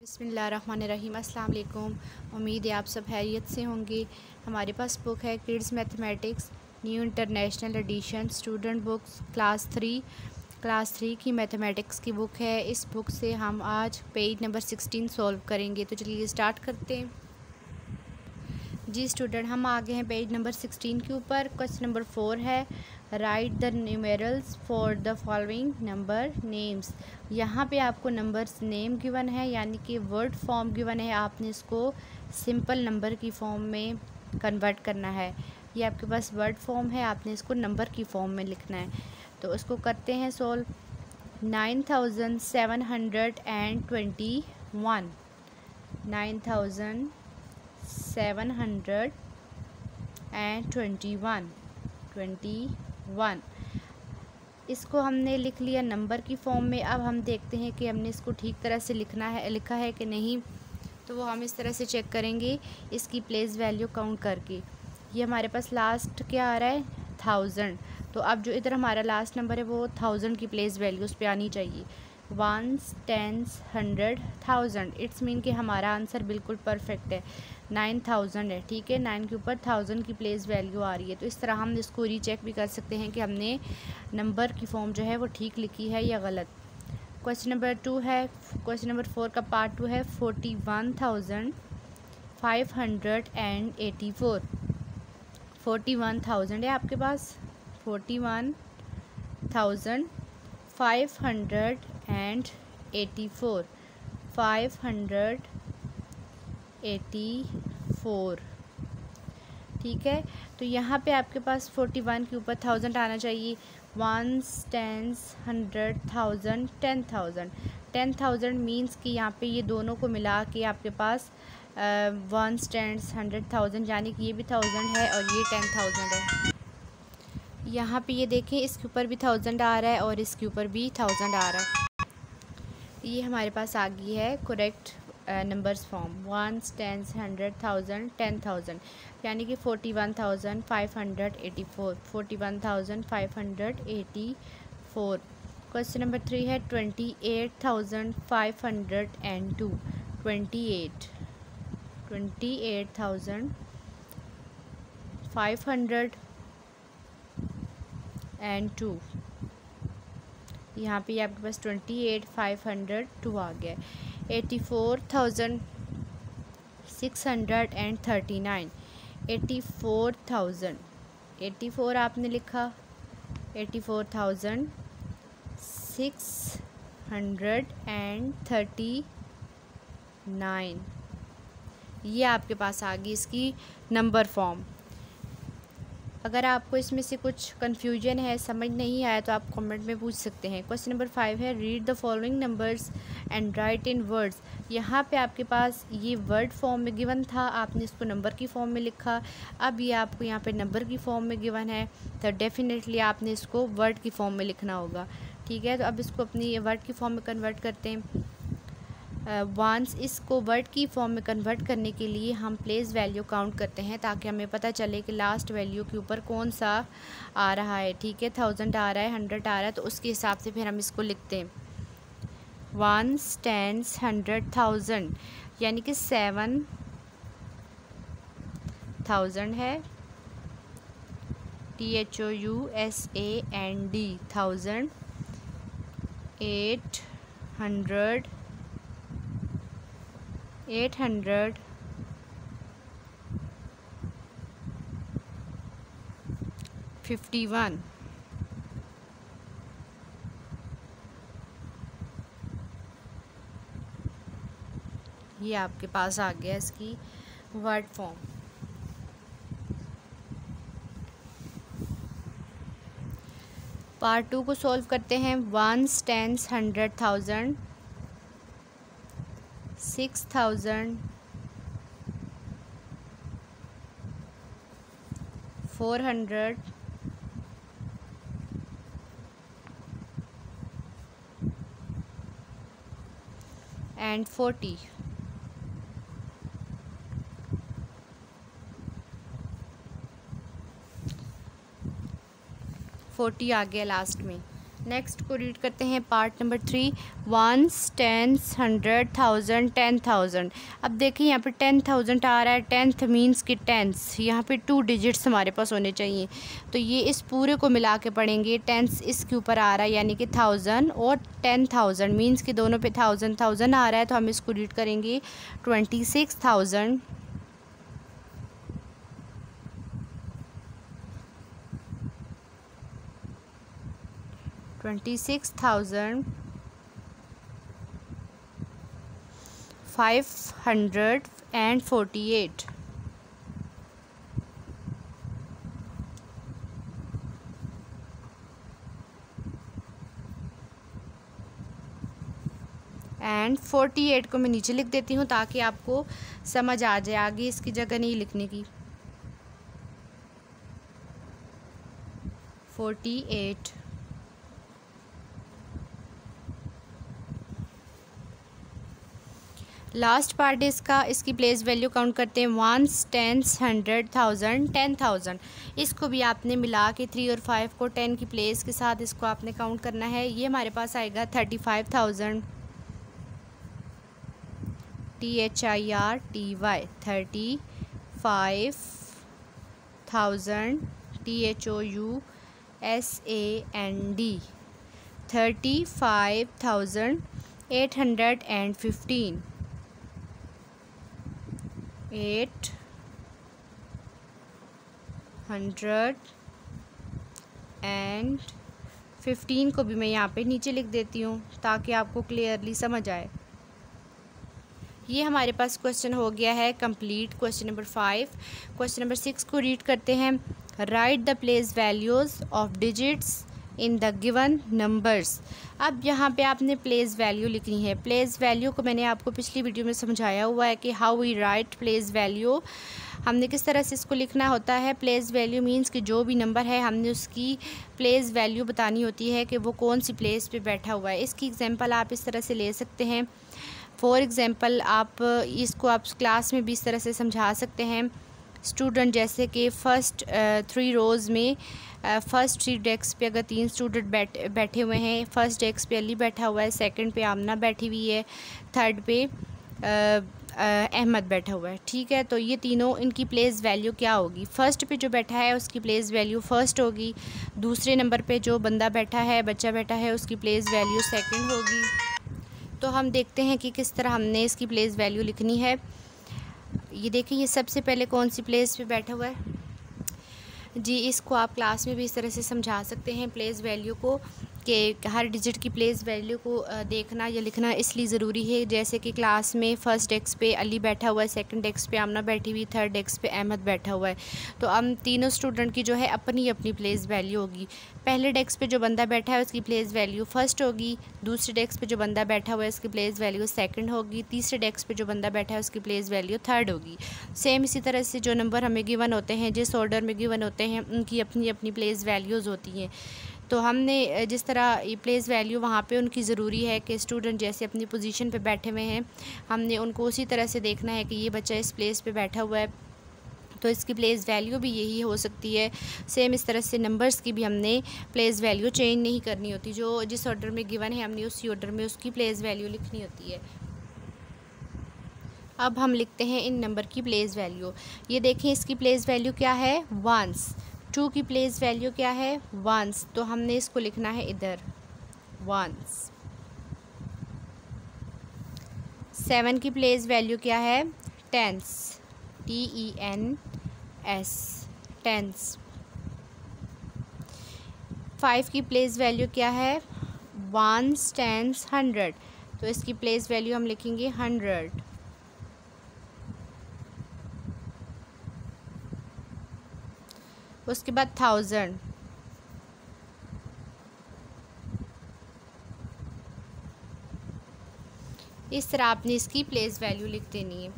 बिस्मिल्लाहिर्रहमानिर्रहीम। अस्सलाम वालेकुम। उम्मीद है आप सब खैरियत से होंगे। हमारे पास बुक है kids mathematics new international addition student books class three की मैथमेटिक्स की बुक है। इस बुक से हम आज पेज नंबर 16 सॉल्व करेंगे। तो चलिए स्टार्ट करते हैं। जी स्टूडेंट, हम आ गए हैं पेज नंबर 16 के ऊपर। क्वेश्चन नंबर 4 है, right the numerals for the following number names. यहाँ पे आपको नंबर्स नेम गिवन है, यानी कि वर्ड फॉर्म गिवन है। आपने इसको सिंपल नंबर की फॉर्म में कन्वर्ट करना है। ये आपके पास वर्ड फॉर्म है, आपने इसको नंबर की फॉर्म में लिखना है। तो उसको करते हैं सॉल्व। 9721 9721 इसको हमने लिख लिया नंबर की फॉर्म में। अब हम देखते हैं कि हमने इसको ठीक तरह से लिखा है कि नहीं। तो वो हम इस तरह से चेक करेंगे इसकी प्लेस वैल्यू काउंट करके। ये हमारे पास लास्ट क्या आ रहा है, 1000। तो अब जो इधर हमारा लास्ट नंबर है वो 1000 की प्लेस वैल्यू उस पर आनी चाहिए। 1s 10s 100 1000। इट्स मीन कि हमारा आंसर बिल्कुल परफेक्ट है, 9000 है। ठीक है, 9 के ऊपर 1000 की प्लेस वैल्यू आ रही है। तो इस तरह हम इसको रीचेक भी कर सकते हैं कि हमने नंबर की फॉर्म जो है वो ठीक लिखी है या गलत। क्वेश्चन नंबर 2 है, क्वेश्चन नंबर 4 का पार्ट 2 है। 41,584 41,000 है आपके पास। 41,584 584। ठीक है, तो यहाँ पे आपके पास 41 के ऊपर 1000 आना चाहिए। 1s 10s 100 1000 10,000 10,000 मीन्स कि यहाँ पे ये दोनों को मिला के आपके पास 1s 10s 100 1000, यानी कि ये भी 1000 है और ये 10,000 है। यहाँ पे ये देखें, इसके ऊपर भी 1000 आ रहा है और इसके ऊपर भी 1000 आ रहा है। ये हमारे पास आ गई है correct numbers form. 1s 10s 100 1000 10,000, यानी कि 41,584 41,584। क्वेश्चन नंबर 3 है, 28,502 28,502। यहाँ पे आपके पास 28,502 आ गया। 84,639 84 आपने लिखा। 84,639 ये आपके पास आ गई इसकी नंबर फॉर्म। अगर आपको इसमें से कुछ कन्फ्यूजन है, समझ नहीं आया, तो आप कमेंट में पूछ सकते हैं। क्वेश्चन नंबर 5 है, read the following numbers and right in words. यहाँ पे आपके पास ये वर्ड फॉर्म में गिवन था, आपने इसको नंबर की फॉर्म में लिखा। अब ये आपको यहाँ पे नंबर की फॉर्म में गिवन है, तो डेफिनेटली आपने इसको वर्ड की फॉर्म में लिखना होगा। ठीक है, तो अब इसको अपनी वर्ड की फॉर्म में कन्वर्ट करते हैं। वंस इसको वर्ड की फॉर्म में कन्वर्ट करने के लिए हम प्लेस वैल्यू काउंट करते हैं, ताकि हमें पता चले कि लास्ट वैल्यू के ऊपर कौन सा आ रहा है। ठीक है, 1000 आ रहा है, 100 आ रहा है, तो उसके हिसाब से फिर हम इसको लिखते हैं। 1s 10s 100 1000, यानी कि 7000 है। THOUSAND 1000। 800 51। ये आपके पास आ गया इसकी वर्ड फॉर्म। पार्ट 2 को सॉल्व करते हैं। 1s 10s 100 1000 6,000 400 and 40। 40 आ गया लास्ट में। नेक्स्ट को रीड करते हैं पार्ट नंबर 3, वंस, टेंस, 100, 1000, 10,000। अब देखिए यहाँ पे 10,000 आ रहा है, टेंथ मीन्स कि टेंस, यहाँ पे 2 डिजिट्स हमारे पास होने चाहिए, तो ये इस पूरे को मिला के पढ़ेंगे। टेंस इसके ऊपर आ रहा है यानी कि 1000 और 10,000 मीन्स कि दोनों पे 1000 आ रहा है, तो हम इसको रीड करेंगे 26,000 26,548 एंड 48 को मैं नीचे लिख देती हूँ ताकि आपको समझ आ जाए, आगे इसकी जगह नहीं लिखने की। 48 लास्ट पार्ट इसका, इसकी प्लेस वैल्यू काउंट करते हैं। Ones, tens, 100, 1000, 10,000। इसको भी आपने मिला के 3 और 5 को 10 की प्लेस के साथ इसको आपने काउंट करना है। ये हमारे पास आएगा 35,000, THIRTY 35,000, THOUSAND 35,815 815 को भी मैं यहाँ पे नीचे लिख देती हूँ ताकि आपको क्लियरली समझ आए। ये हमारे पास क्वेश्चन हो गया है complete, question number 5। Question number 6 को रीड करते हैं। Right the place values of digits in the given numbers. अब यहाँ पे आपने प्लेस वैल्यू लिखनी है। प्लेस वैल्यू को मैंने आपको पिछली वीडियो में समझाया हुआ है कि how we write place value, हमने किस तरह से इसको लिखना होता है। प्लेस वैल्यू मींस कि जो भी नंबर है हमने उसकी प्लेस वैल्यू बतानी होती है कि वो कौन सी प्लेस पे बैठा हुआ है। इसकी एग्जांपल आप इस तरह से ले सकते हैं। फॉर एग्ज़ाम्पल आप इसको आप क्लास में भी इस तरह से समझा सकते हैं। स्टूडेंट जैसे कि फ़र्स्ट 3 रोज़ में फ़र्स्ट 3 डेस्क पे अगर 3 स्टूडेंट बैठे हुए हैं, फ़र्स्ट डेस्क पे अली बैठा हुआ है, सेकंड पे आमना बैठी हुई है, थर्ड पे अहमद बैठा हुआ है, ठीक है। तो ये तीनों, इनकी प्लेस वैल्यू क्या होगी। फ़र्स्ट पे जो बैठा है उसकी प्लेस वैल्यू फ़र्स्ट होगी। दूसरे नंबर पे जो बंदा बैठा है, बच्चा बैठा है, उसकी प्लेस वैल्यू सेकंड होगी। तो हम देखते हैं कि किस तरह हमने इसकी प्लेस वैल्यू लिखनी है। ये देखिए, ये सबसे पहले कौन सी प्लेस पे बैठा हुआ है जी। इसको आप क्लास में भी इस तरह से समझा सकते हैं प्लेस वैल्यू को, कि हर डिजिट की प्लेस वैल्यू को देखना या लिखना इसलिए ज़रूरी है। जैसे कि क्लास में फ़र्स्ट डेस्क पे अली बैठा हुआ है, सेकंड डेस्क पे आमना बैठी हुई, थर्ड डेस्क पे अहमद बैठा हुआ है। तो हम तीनों स्टूडेंट की जो है अपनी अपनी प्लेस वैल्यू होगी। पहले डेस्क पे जो बंदा बैठा है उसकी प्लेस वैल्यू फ़र्स्ट होगी। दूसरे डेस्क पे जो बंदा बैठा हुआ है उसकी प्लेस वैल्यू सेकंड होगी। तीसरे डेस्क पे जो बंदा बैठा है उसकी प्लेस वैल्यू थर्ड होगी। सेम इसी तरह से जो नंबर हमें गिवन होते हैं, जिस ऑर्डर में गिवन होते हैं, उनकी अपनी अपनी प्लेस वैल्यूज़ होती हैं। तो हमने जिस तरह ये प्लेस वैल्यू वहाँ पे उनकी ज़रूरी है कि स्टूडेंट जैसे अपनी पोजीशन पे बैठे हुए हैं, हमने उनको उसी तरह से देखना है कि ये बच्चा इस प्लेस पे बैठा हुआ है, तो इसकी प्लेस वैल्यू भी यही हो सकती है। सेम इस तरह से नंबर्स की भी हमने प्लेस वैल्यू चेंज नहीं करनी होती। जो जिस ऑर्डर में गिवन है हमने उसी ऑर्डर में उसकी प्लेस वैल्यू लिखनी होती है। अब हम लिखते हैं इन नंबर की प्लेस वैल्यू। ये देखें, इसकी प्लेस वैल्यू क्या है, वंस। 2 की प्लेस वैल्यू क्या है, वंस, तो हमने इसको लिखना है इधर वंस। 7 की प्लेस वैल्यू क्या है, टेंस, TENS, टेंस। 5 की प्लेस वैल्यू क्या है, वंस, टेंस, 100, तो इसकी प्लेस वैल्यू हम लिखेंगे 100। उसके बाद 1000, इस तरह आपने इसकी प्लेस वैल्यू लिख देनी है।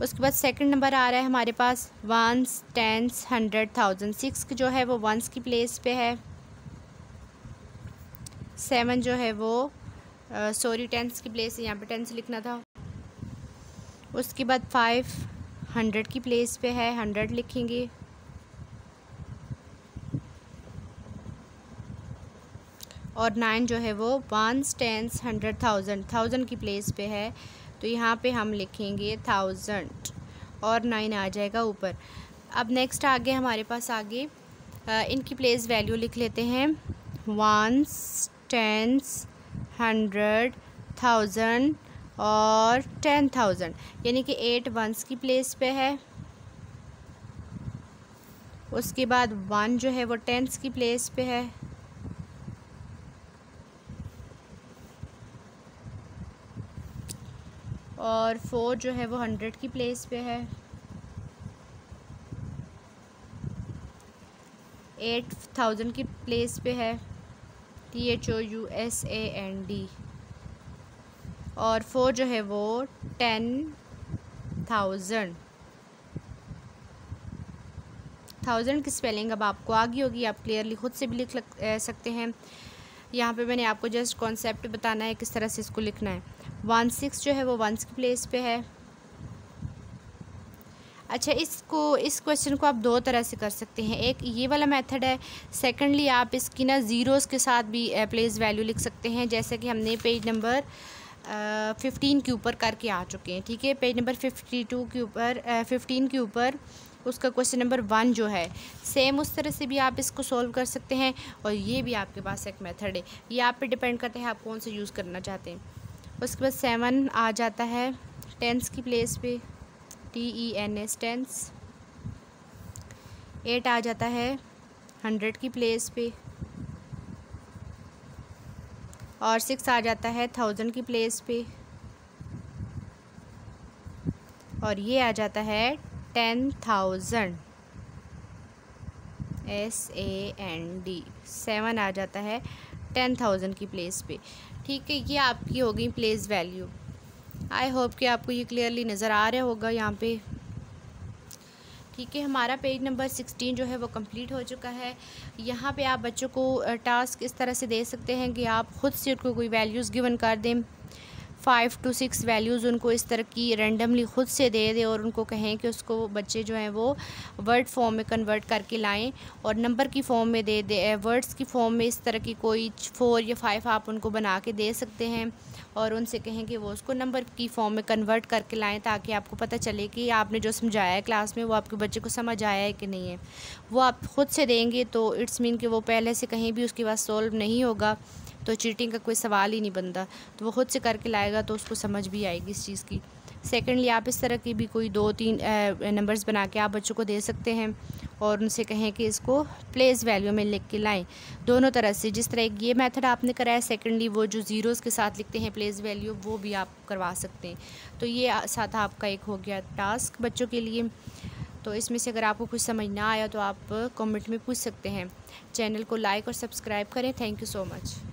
उसके बाद सेकंड नंबर आ रहा है हमारे पास वंस, टेंस, 100, 1000। 6 जो है वो वंस की प्लेस पे है। 7 जो है वो टेंस की प्लेस है, यहाँ पे टेंस लिखना था। उसके बाद 5 100 की प्लेस पे है, 100 लिखेंगे। और 9 जो है वो 1s 10s 100 1000 1000 की प्लेस पे है, तो यहाँ पे हम लिखेंगे 1000 और 9 आ जाएगा ऊपर। अब नेक्स्ट आगे हमारे पास आगे इनकी प्लेस वैल्यू लिख लेते हैं 1s 10s 100 1000 और 10,000, यानी कि 8 1s की प्लेस पे है। उसके बाद 1 जो है वो 10s की प्लेस पे है, और 4 जो है वो 100 की प्लेस पे है। 8,000 की प्लेस पे है, THOUSAND, और 4 जो है वो 10,000 की स्पेलिंग अब आपको आ गई होगी, आप क्लियरली ख़ुद से भी लिख सकते हैं। यहाँ पे मैंने आपको जस्ट कॉन्सेप्ट बताना है किस तरह से इसको लिखना है। 16 जो है वो 1s की प्लेस पे है। अच्छा, इस क्वेश्चन को आप दो तरह से कर सकते हैं। एक ये वाला मेथड है, सेकंडली आप इसकी ना ज़ीरोज़ के साथ भी प्लेस वैल्यू लिख सकते हैं, जैसे कि हमने पेज नंबर 15 के ऊपर करके आ चुके हैं। ठीक है, पेज नंबर 52 के ऊपर 15 के ऊपर उसका क्वेश्चन नंबर 1 जो है, सेम उस तरह से भी आप इसको सॉल्व कर सकते हैं, और ये भी आपके पास एक मेथड है। ये आप पे डिपेंड करता है आप कौन सा यूज़ करना चाहते हैं। उसके बाद 7 आ जाता है 10s की प्लेस पे, TENS 10s। 8 आ जाता है 100 की प्लेस पे, और 6 आ जाता है 1000 की प्लेस पे, और ये आ जाता है 10,000 SAND। 7 आ जाता है 10,000 की प्लेस पे। ठीक है, ये आपकी हो गई प्लेस वैल्यू। आई होप कि आपको ये क्लियरली नज़र आ रहा होगा यहाँ पे। ठीक है, हमारा पेज नंबर 16 जो है वो कंप्लीट हो चुका है। यहाँ पे आप बच्चों को टास्क इस तरह से दे सकते हैं कि आप ख़ुद से उनको कोई वैल्यूज़ गिवन कर दें, 5 to 6 वैल्यूज़ उनको इस तरह की रैंडमली ख़ुद से दे दें, और उनको कहें कि उसको बच्चे जो हैं वो वर्ड फॉर्म में कन्वर्ट करके लाएं, और नंबर की फॉर्म में दे दे, वर्ड्स की फॉर्म में इस तरह की कोई 4 या 5 आप उनको बना के दे सकते हैं, और उनसे कहें कि वो उसको नंबर की फॉर्म में कन्वर्ट करके लाएं, ताकि आपको पता चले कि आपने जो समझाया है क्लास में वो आपके बच्चे को समझ आया है कि नहीं है। वो आप ख़ुद से देंगे तो इट्स मीन कि वो पहले से कहीं भी उसके पास सॉल्व नहीं होगा, तो चीटिंग का कोई सवाल ही नहीं बनता। तो वो ख़ुद से करके लाएगा तो उसको समझ भी आएगी इस चीज़ की। सेकेंडली आप इस तरह की भी कोई 2-3 नंबर्स बना के आप बच्चों को दे सकते हैं, और उनसे कहें कि इसको प्लेस वैल्यू में लिख के लाएं। दोनों तरह से, जिस तरह ये मेथड आपने कराया, सेकेंडली वो जो ज़ीरोज़ के साथ लिखते हैं प्लेस वैल्यू, वो भी आप करवा सकते हैं। तो ये साथ आपका एक हो गया टास्क बच्चों के लिए। तो इसमें से अगर आपको कुछ समझ ना आया तो आप कमेंट में पूछ सकते हैं। चैनल को लाइक और सब्सक्राइब करें। Thank you so much.